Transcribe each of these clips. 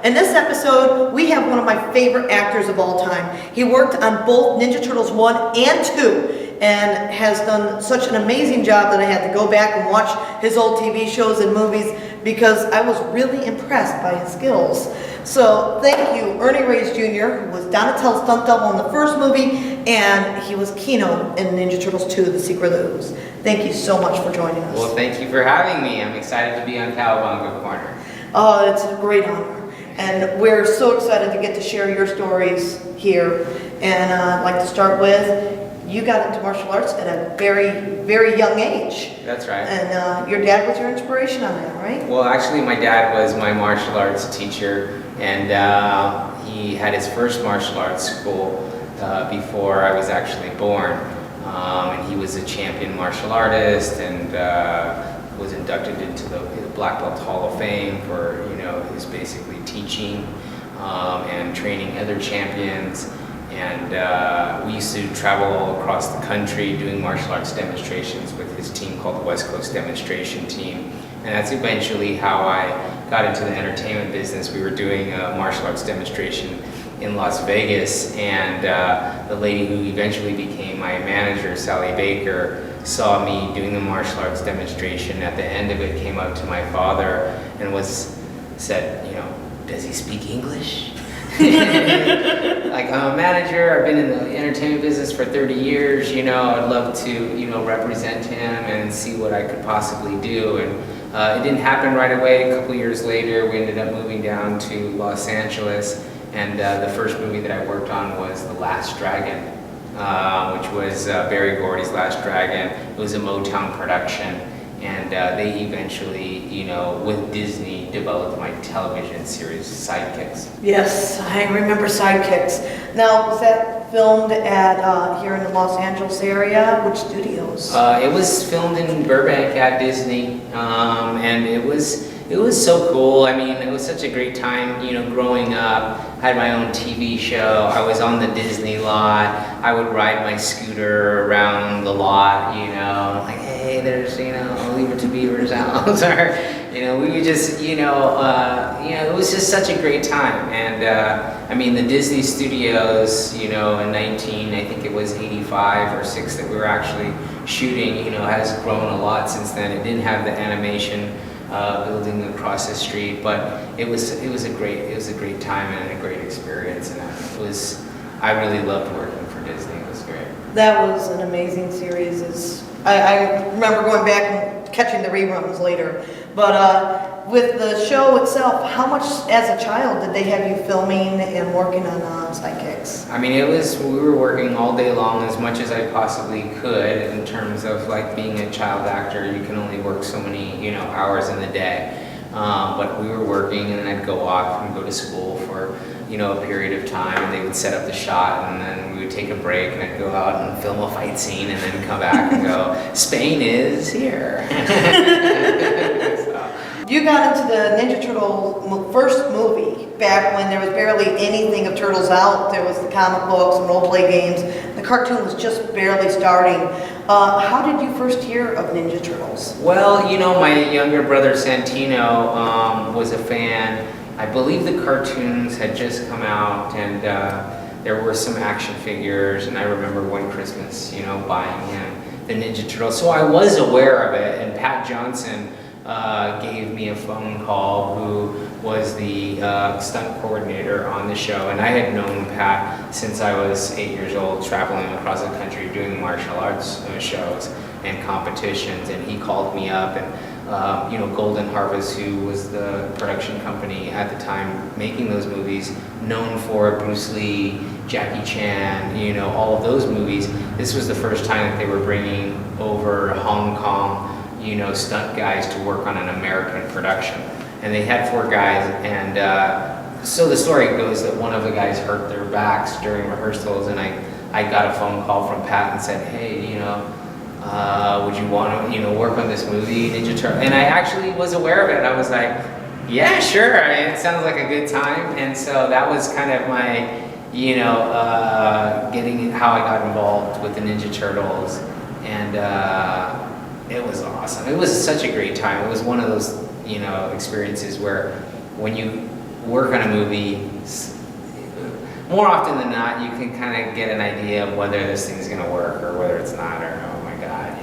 In this episode, we have one of my favorite actors of all time. He worked on both Ninja Turtles 1 and 2 and has done such an amazing job that I had to go back and watch his old TV shows and movies because I was really impressed by his skills. So thank you, Ernie Reyes Jr., who was Donatello's stunt double in the first movie, and he was Keno in Ninja Turtles 2, The Secret Ooze. Thank you so much for joining us. Well, thank you for having me. I'm excited to be on Cowabunga Corner. Oh, it's a great honor. And we're so excited to get to share your stories here. And I'd like to start with, you got into martial arts at a very, very young age. That's right. And your dad was your inspiration on that, right? Well, actually, my dad was my martial arts teacher, and he had his first martial arts school before I was actually born. And he was a champion martial artist and was inducted into the Black Belt Hall of Fame for, his basically teaching and training other champions. And we used to travel all across the country doing martial arts demonstrations with his team called the West Coast Demonstration Team. And that's eventually how I got into the entertainment business. We were doing a martial arts demonstration in Las Vegas, and the lady who eventually became my manager, Sally Baker, saw me doing the martial arts demonstration. At the end of it, came up to my father and said, does he speak English? Like, I'm a manager, I've been in the entertainment business for 30 years, I'd love to, represent him and see what I could possibly do. And it didn't happen right away. A couple years later, we ended up moving down to Los Angeles, and the first movie that I worked on was The Last Dragon, which was Barry Gordy's Last Dragon. It was a Motown production, and they eventually, with Disney, developed my television series, Sidekicks. Yes, I remember Sidekicks. Now, was that filmed at here in the Los Angeles area? Which studios? It was filmed in Burbank at Disney, and it was so cool. I mean, it was such a great time, growing up. I had my own TV show. I was on the Disney lot. I would ride my scooter around the lot, like, hey, there's, Leave It to Beaver's house, or, we would just, it was just such a great time. And, the Disney studios, in I think it was 85 or 6 that we were actually shooting, has grown a lot since then. It didn't have the animation building across the street, but it was a great time and a great experience, and I really loved working for Disney. It was great. That was an amazing series. I remember going back and catching the reruns later, but with the show itself, how much as a child did they have you filming and working on Sidekicks? We were working all day long, as much as I possibly could. In terms of like being a child actor, you can only work so many hours in the day. But we were working, and then I'd go off and go to school for a period of time, and they would set up the shot, and then we would take a break, and I'd go out and film a fight scene, and then come back and go, Spain is here. You got into the Ninja Turtle first movie back when there was barely anything of Turtles out. There was the comic books and role-play games. The cartoon was just barely starting. How did you first hear of Ninja Turtles? Well, my younger brother Santino was a fan. I believe the cartoons had just come out, and there were some action figures, and I remember one Christmas, buying him the Ninja Turtles. So I was aware of it, and Pat Johnson gave me a phone call, who was the stunt coordinator on the show, and I had known Pat since I was 8 years old, traveling across the country doing martial arts shows and competitions, and he called me up, and Golden Harvest, who was the production company at the time making those movies, known for Bruce Lee, Jackie Chan, all of those movies. This was the first time that they were bringing over Hong Kong, stunt guys to work on an American production. And they had 4 guys, and so the story goes that one of the guys hurt their backs during rehearsals, and I got a phone call from Pat and said, hey, would you want to, work on this movie, Ninja Turtle? And I actually was aware of it. I was like, yeah, sure. It sounds like a good time. And so that was kind of my, getting how I got involved with the Ninja Turtles. And it was awesome. It was such a great time. It was one of those, experiences where when you work on a movie, more often than not, you can kind of get an idea of whether this thing's going to work or whether it's not, or oh my God,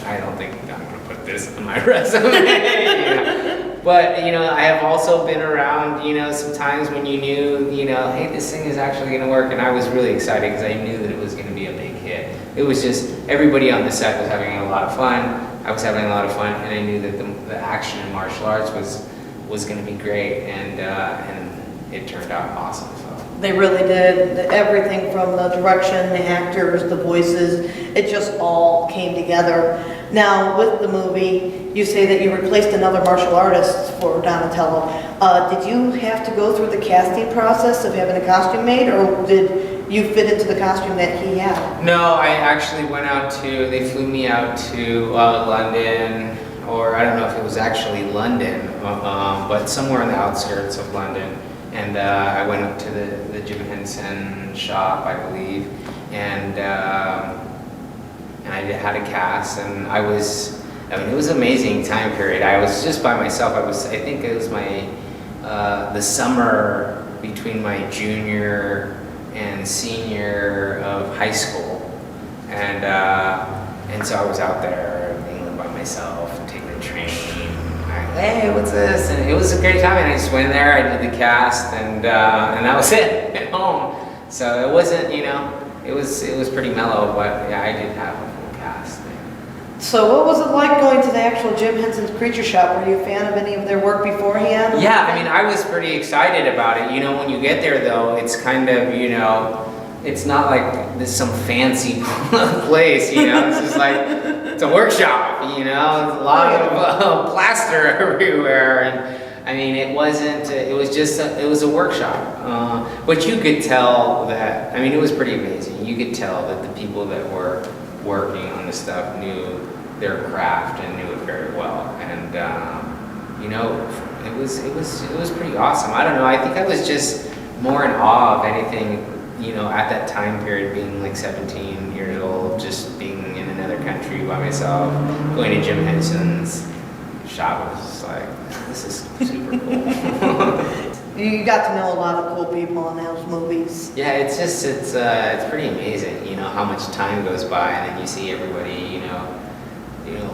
I don't think I'm going to put this on my resume. But I have also been around, some times when you knew, hey, this thing is actually going to work, and I was really excited because I knew that it was going to be a big hit. It was just everybody on the set was having a lot of fun. I was having a lot of fun, and I knew that the action in martial arts was going to be great, and it turned out awesome. So. They really did. Everything from the direction, the actors, the voices, it just all came together. Now, with the movie, you say that you replaced another martial artist for Donatello. Did you have to go through the casting process of having a costume made, or did you fit into the costume that he had? No, I actually went out they flew me out to London, or I don't know if it was actually London, but somewhere in the outskirts of London. And I went up to the Jim Henson shop, I believe, and I had a cast, and it was an amazing time period. I was just by myself. I think it was the summer between my junior and senior of high school, and so I was out there in England by myself and taking the train. Hey, what's this? And it was a great time, and I just went there, I did the cast, and that was it at home. So it wasn't, it was pretty mellow, but yeah, I did have a full cast. So what was it like going to the actual Jim Henson's Creature Shop? Were you a fan of any of their work beforehand? Yeah, I was pretty excited about it. When you get there, though, it's kind of, it's not like this some fancy place, It's just like, it's a workshop, there's a lot of plaster everywhere, and it wasn't, it was a workshop, but you could tell that, it was pretty amazing. You could tell that the people that were working on the stuff knew their craft and knew it very well, and it was pretty awesome. I don't know, I think I was just more in awe of anything, at that time period, being like 17 years old, just being in another country by myself, going to Jim Henson's shop. I was just like, this is super cool. You got to know a lot of cool people in those movies. Yeah, it's pretty amazing, how much time goes by, and then you see everybody,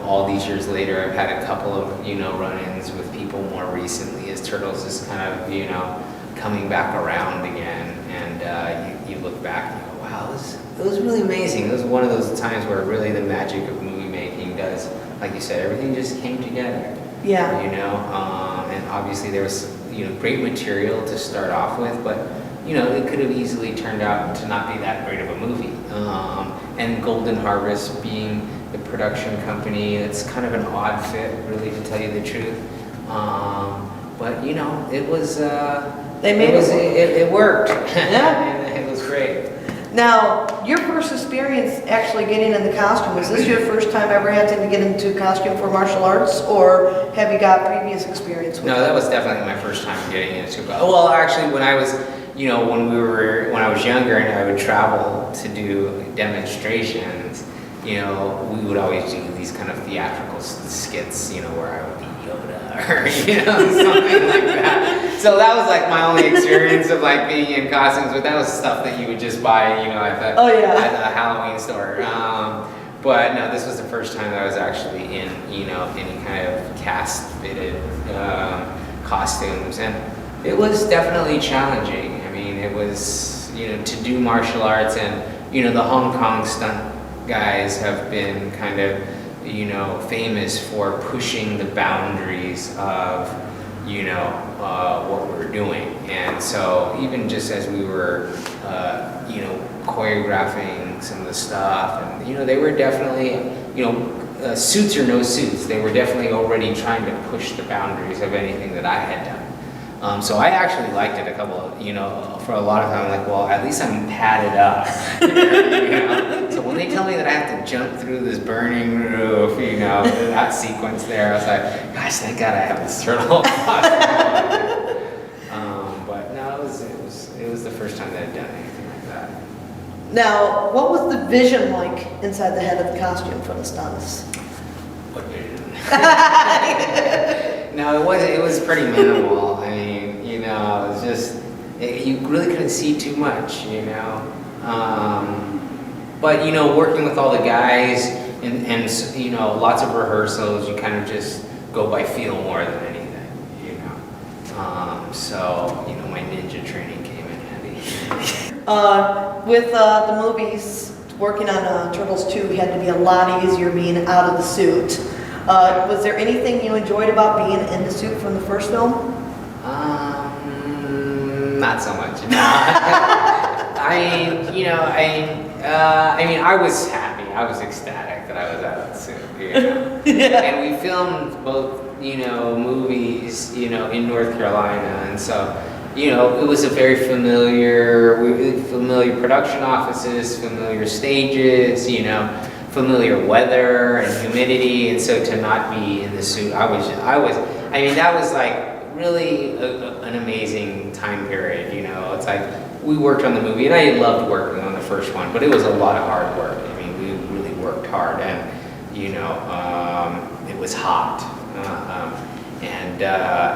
all these years later. I've had a couple of, run-ins with people more recently as Turtles is kind of, coming back around again, and you look back and you go, wow, it was really amazing. It was one of those times where really the magic of movie making does, like you said, everything just came together. Yeah. And obviously there was, great material to start off with, but, it could have easily turned out to not be that great of a movie. And Golden Harvest being the production company, it's kind of an odd fit, really, to tell you the truth. But, it was... It worked. Yeah. It was great. Now, your first experience actually getting in the costume, was this your first time ever had to get into costume for martial arts, or have you got previous experience with it? No, that was definitely my first time getting into it. Well, actually, when I was, when I was younger and I would travel to do demonstrations, we would always do these kind of theatrical skits, where I would be Yoda or, something like that. So that was like my only experience of like being in costumes, but that was stuff that you would just buy, at the Halloween store. But no, this was the first time that I was actually in, any kind of cast-fitted costumes, and it was definitely challenging. It was, to do martial arts, and, the Hong Kong stunt guys have been kind of, famous for pushing the boundaries of, what we're doing. And so even just as we were, choreographing some of the stuff, and, they were definitely, suits or no suits, they were definitely already trying to push the boundaries of anything that I had done. So I actually liked it for a lot of time, like, well, at least I'm padded up. So when they tell me that I have to jump through this burning roof, that sequence there, I was like, gosh, thank God I have this turtle costume. But no, it was the first time that I'd done anything like that. Now, what was the vision like inside the head of the costume for the stunts? What vision? No, it was pretty minimal. it was just, you really couldn't see too much, you know. But, you know, working with all the guys and you know, lots of rehearsals, you kind of just go by feel more than anything, you know. So, you know, my ninja training came in handy. With the movies, working on Turtles 2 had to be a lot easier being out of the suit. Was there anything you enjoyed about being in the suit from the first film? Not so much. No. I mean, I was happy. I was ecstatic that I was out of the suit. You know? Yeah. And we filmed both, you know, movies, you know, in North Carolina, and so, you know, it was a very familiar production offices, familiar stages, you know, familiar weather and humidity, and so to not be in the suit, I mean, that was like really an amazing time period, you know. It's like, we worked on the movie, and I loved working on the first one, but it was a lot of hard work. I mean, we really worked hard, and, you know, it was hot.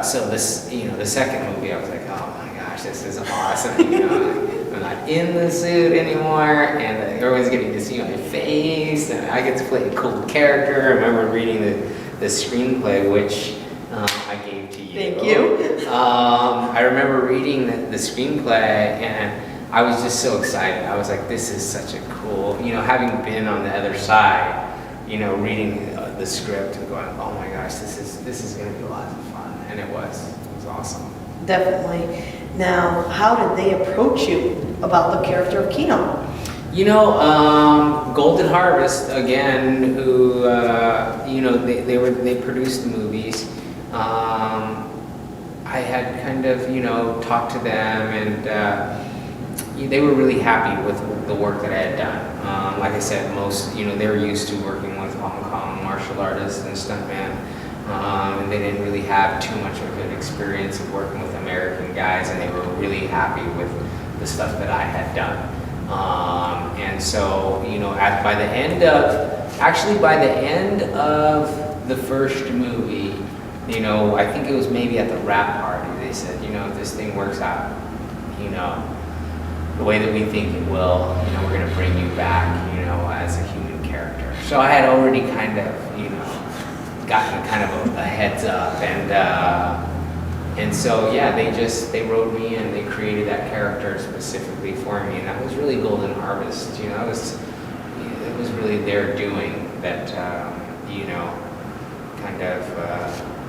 So this, you know, the second movie, I was like, oh my gosh, this is awesome, you know. I'm not in the suit anymore, and everyone's getting to see my face, and I get to play a cool character. I remember reading the screenplay, which I gave to you. Thank you. I remember reading the screenplay, and I was just so excited. I was like, this is such a cool, you know, having been on the other side, you know, reading the script and going, oh my gosh, this is going to be a lot of fun, and it was awesome. Definitely. Now, how did they approach you about the character of Keno? You know, Golden Harvest again, who you know, they produced the movies. I had kind of, you know, talked to them, and they were really happy with the work that I had done. Like I said, most, you know, they were used to working with Hong Kong martial artists and stuntmen, and they didn't really have too much of an experience of working with American guys, and they were really happy with the stuff that I had done. And so, you know, by the end of the first movie, you know, I think it was maybe at the wrap party, they said, you know, if this thing works out, you know, the way that we think it will, you know, we're going to bring you back, you know, as a human character. So I had already kind of, you know, gotten kind of a heads up, and so yeah, they wrote me and they created that character specifically for me, and that was really Golden Harvest. You know, it was really their doing that, you know, kind of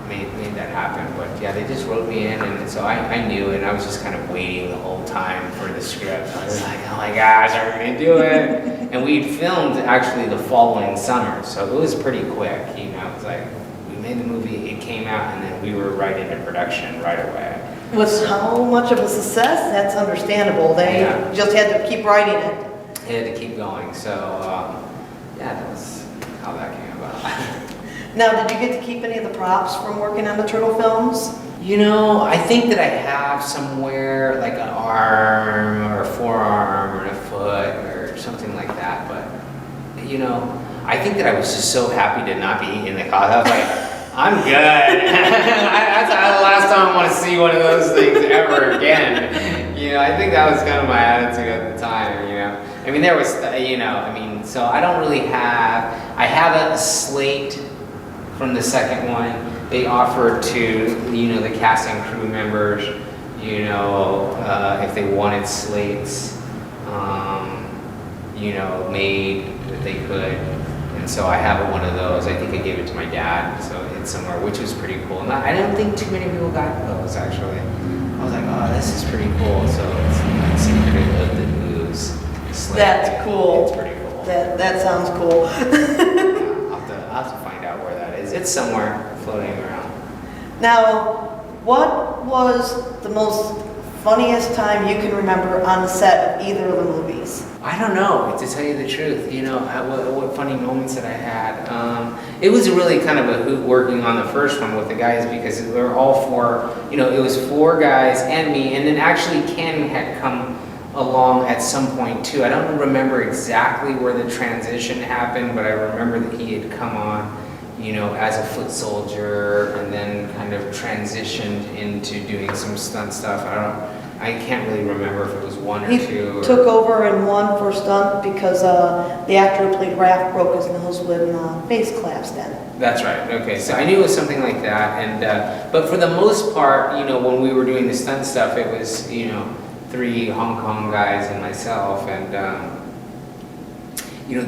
made that happen. But yeah, they just wrote me in, and so I knew, and I was just kind of waiting the whole time for the script. I was like, oh my gosh, are we gonna do it? And we'd filmed actually the following summer, so it was pretty quick. You know, it was like, we made the movie, it came out, and then we were right into production right away. Was how much of a success? That's understandable. They just had to keep writing it. It had to keep going. So yeah, that was how that came about. Now, did you get to keep any of the props from working on the Turtle films? You know, I think that I have somewhere like an arm or a forearm or a foot or something like that. But, you know, I think that I was just so happy to not be in the costume. I was like, I'm good. That's the last time I want to see one of those things ever again. You know, I think that was kind of my attitude at the time, you know. I mean, there was, you know, I mean, so I don't really have, I have a slate from the second one. They offered to, you know, the cast and crew members, you know, if they wanted slates, you know, made that they could. And so I have one of those. I think I gave it to my dad, so it's somewhere, which was pretty cool. I don't think too many people got those, actually. I was like, oh, this is pretty cool. So it's like Secret of the News slate. That's cool. It's pretty cool. That sounds cool. Yeah, I'll have to find out where that is. It's somewhere floating around. Now, what was the most funniest time you can remember on the set of either of the movies? I don't know, to tell you the truth. You know, what funny moments that I had. It was really kind of a hoot working on the first one with the guys, because we were all four, you know, it was four guys and me, and then actually Ken had come along at some point too. I don't remember exactly where the transition happened, but I remember that he had come on, as a foot soldier, and then kind of transitioned into doing some stunt stuff. I can't really remember if it was one or He two. took over in one for stunt because the actor who played Raph broke his nose when face collapsed in. That's right. Okay, so I knew it was something like that, and but for the most part, when we were doing the stunt stuff, it was 3 Hong Kong guys and myself, and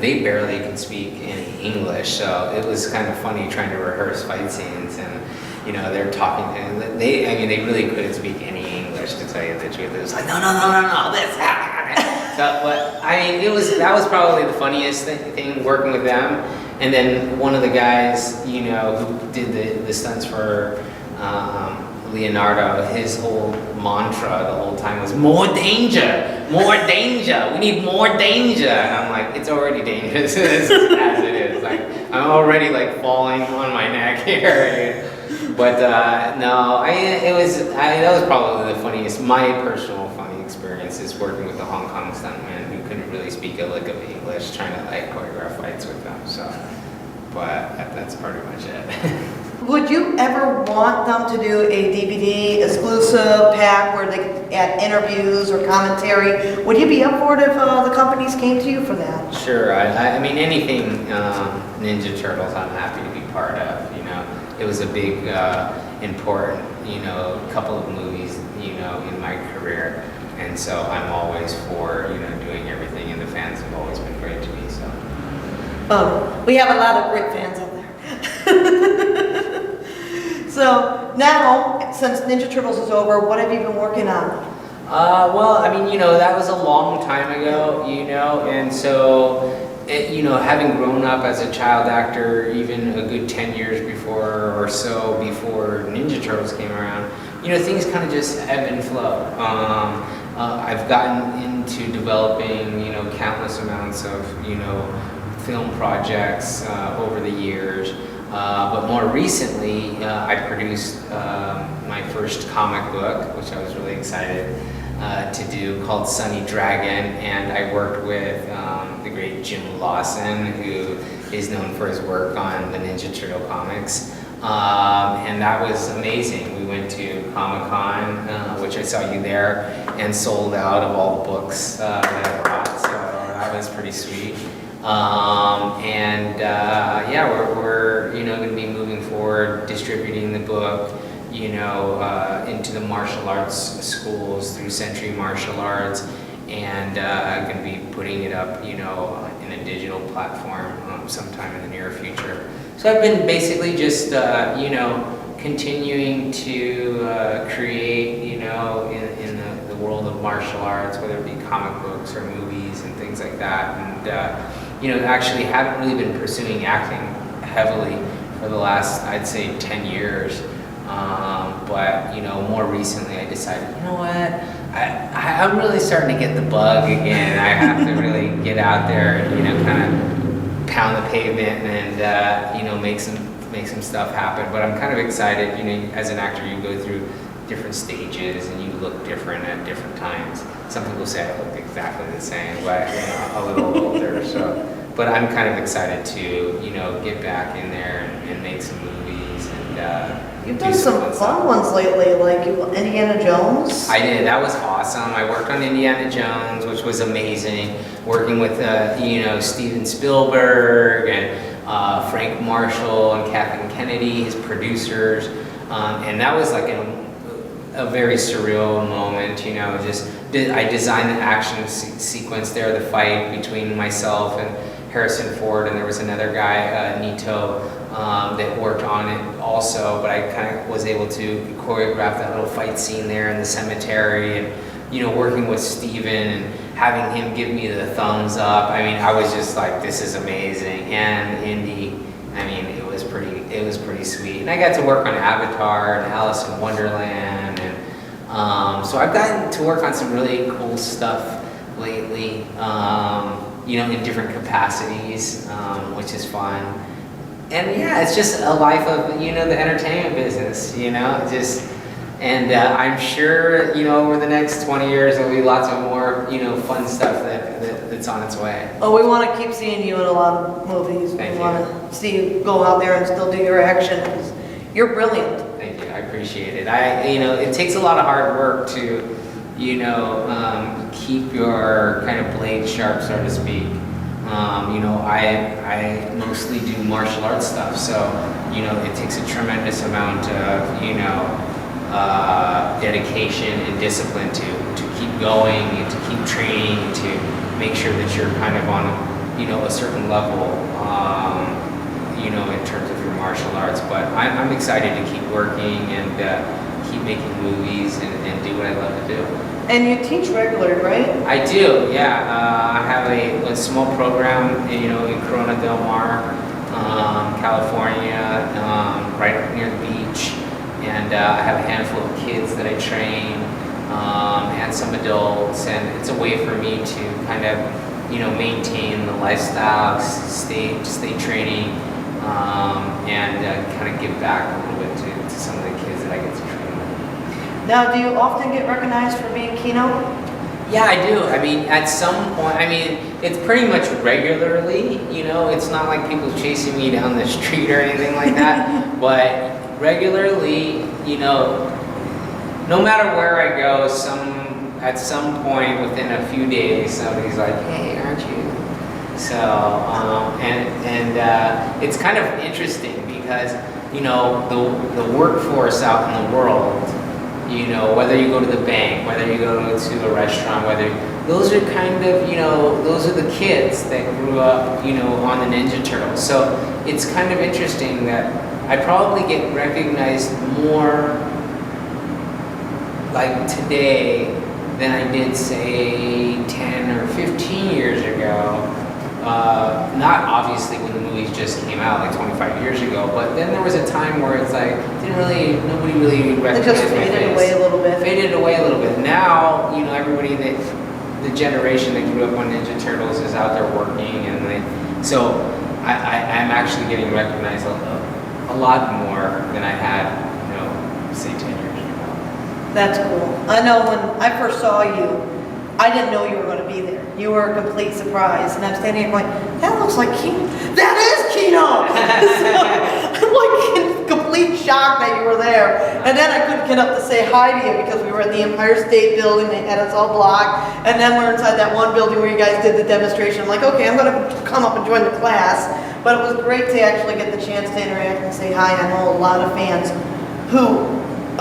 they barely could speak any English, so it was kind of funny trying to rehearse fight scenes, and they're talking, and they really couldn't speak any English, to tell you the truth. It was like, no, this. So, but that was probably the funniest thing working with them. And then one of the guys, who did the stunts for Leonardo, his whole mantra the whole time was more danger, we need more danger. And I'm like, it's already dangerous as it is. Like, I'm already like falling on my neck here. But no, that was probably the funniest, my personal funny experience is working with the Hong Kong stuntman who couldn't really speak a lick of English, trying to like choreograph fights with them. So, but that's pretty much it. Would you ever want them to do a DVD exclusive pack where they could add interviews or commentary? Would you be up for it if the companies came to you for that? Sure. I mean, anything Ninja Turtles, I'm happy to be part of. It was a big, important, couple of movies, in my career, and so I'm always for, doing everything, and the fans have always been great to me. So. We have a lot of great fans out there. So now, since Ninja Turtles is over, what have you been working on? Well, that was a long time ago, and so, having grown up as a child actor, even a good 10 years before or so before Ninja Turtles came around, things kind of just ebb and flow. I've gotten into developing, countless amounts of, film projects over the years. But more recently, I produced my first comic book, which I was really excited to do, called Sunny Dragon, and I worked with the great Jim Lawson, who is known for his work on the Ninja Turtle comics, and that was amazing. We went to Comic-Con, which I saw you there, and sold out of all the books that I brought, so that was pretty sweet. We're going to be moving forward, distributing the book, into the martial arts schools through Century Martial Arts, and I'm going to be putting it up, in a digital platform sometime in the near future. So I've been basically just, continuing to create, in the world of martial arts, whether it be comic books or movies and things like that, and actually haven't really been pursuing acting heavily for the last, I'd say, 10 years. But more recently I decided, I'm really starting to get the bug again. I have to really get out there and, kind of pound the pavement and, make some stuff happen. But I'm kind of excited, as an actor, you go through different stages and you look different at different times. Some people say I look exactly the same, but a little older. So, but I'm kind of excited to get back in there and make some movies and You've done some fun ones lately, like Indiana Jones. I did. That was awesome. I worked on Indiana Jones, which was amazing. Working with Steven Spielberg and Frank Marshall and Kathleen Kennedy, his producers, and that was like a very surreal moment. I designed the action sequence there, the fight between myself and Harrison Ford, and there was another guy, Nito, that worked on it also, but I kind of was able to choreograph that little fight scene there in the cemetery, and working with Steven and having him give me the thumbs up. I was just like, this is amazing. And Indy, it was pretty sweet. And I got to work on Avatar and Alice in Wonderland, and so I've gotten to work on some really cool stuff lately, in different capacities, which is fun. And yeah, it's just a life of, the entertainment business, I'm sure, over the next 20 years, there'll be lots of more, fun stuff that that's on its way. Oh, we want to keep seeing you in a lot of movies. Thank We you. want to see you go out there and still do your action. 'Cause you're brilliant. Thank you. I appreciate it. It takes a lot of hard work to, keep your kind of blade sharp, so to speak. I mostly do martial arts stuff, so, it takes a tremendous amount of, dedication and discipline to keep going and to keep training, to make sure that you're kind of on, a certain level, in terms of your martial arts. But I'm excited to keep working and keep making movies and do what I love to do. And you teach regularly, right? I do, yeah. I have a small program, in Corona Del Mar, California, right near the beach. And I have a handful of kids that I train, and some adults. And it's a way for me to kind of, maintain the lifestyle, stay training, and kind of give back a little bit to some of the kids that I get to train with. Now, do you often get recognized for being Kino? Yeah, I do. I mean, at some point, it's pretty much regularly, it's not like people chasing me down the street or anything like that, but regularly, no matter where I go, at some point within a few days, somebody's like, "Hey, aren't you?" So, it's kind of interesting because, the workforce out in the world, whether you go to the bank, whether you go to a restaurant, those are kind of, those are the kids that grew up, on the Ninja Turtles. So it's kind of interesting that I probably get recognized more like today than I did, say, 10 or 15 years ago. Not obviously when the movies just came out, like 25 years ago, but then there was a time where it's like, nobody really It recognized just my faded face. away a little bit. Faded away a little bit. Now, everybody the generation that grew up on Ninja Turtles is out there working, and so I'm actually getting recognized a lot more than I had, say 10 years ago. That's cool. I know when I first saw you, I didn't know you were going to be there. You were a complete surprise. And I'm standing here going, that looks like Kino. That is Kino! So, I'm like in complete shock that you were there. And then I couldn't get up to say hi to you because we were at the Empire State Building. They had us all blocked. And then we're inside that one building where you guys did the demonstration. I'm like, okay, I'm going to come up and join the class. But it was great to actually get the chance to interact and say hi. I know a lot of fans who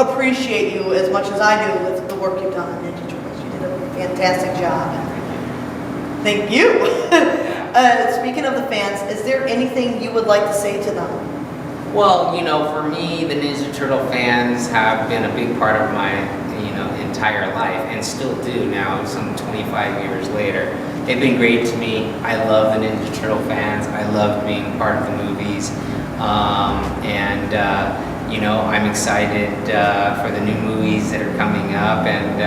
appreciate you as much as I do with the work you've done on Ninja Turtles. You did a fantastic job. Thank you. Speaking of the fans, is there anything you would like to say to them? Well, for me, the Ninja Turtle fans have been a big part of my, entire life, and still do now, some 25 years later. They've been great to me. I love the Ninja Turtle fans. I love being part of the movies. I'm excited for the new movies that are coming up, and,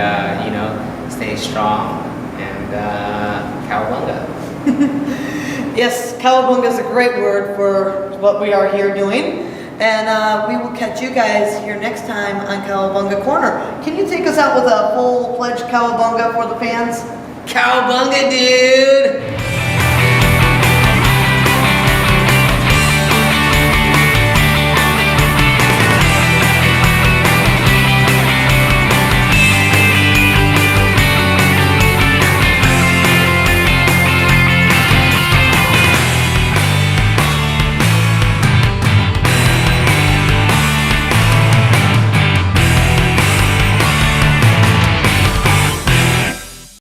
stay strong, and Cowabunga. Yes, Cowabunga is a great word for what we are here doing. And we will catch you guys here next time on Cowabunga Corner. Can you take us out with a full-fledged Cowabunga for the fans? Cowabunga, dude!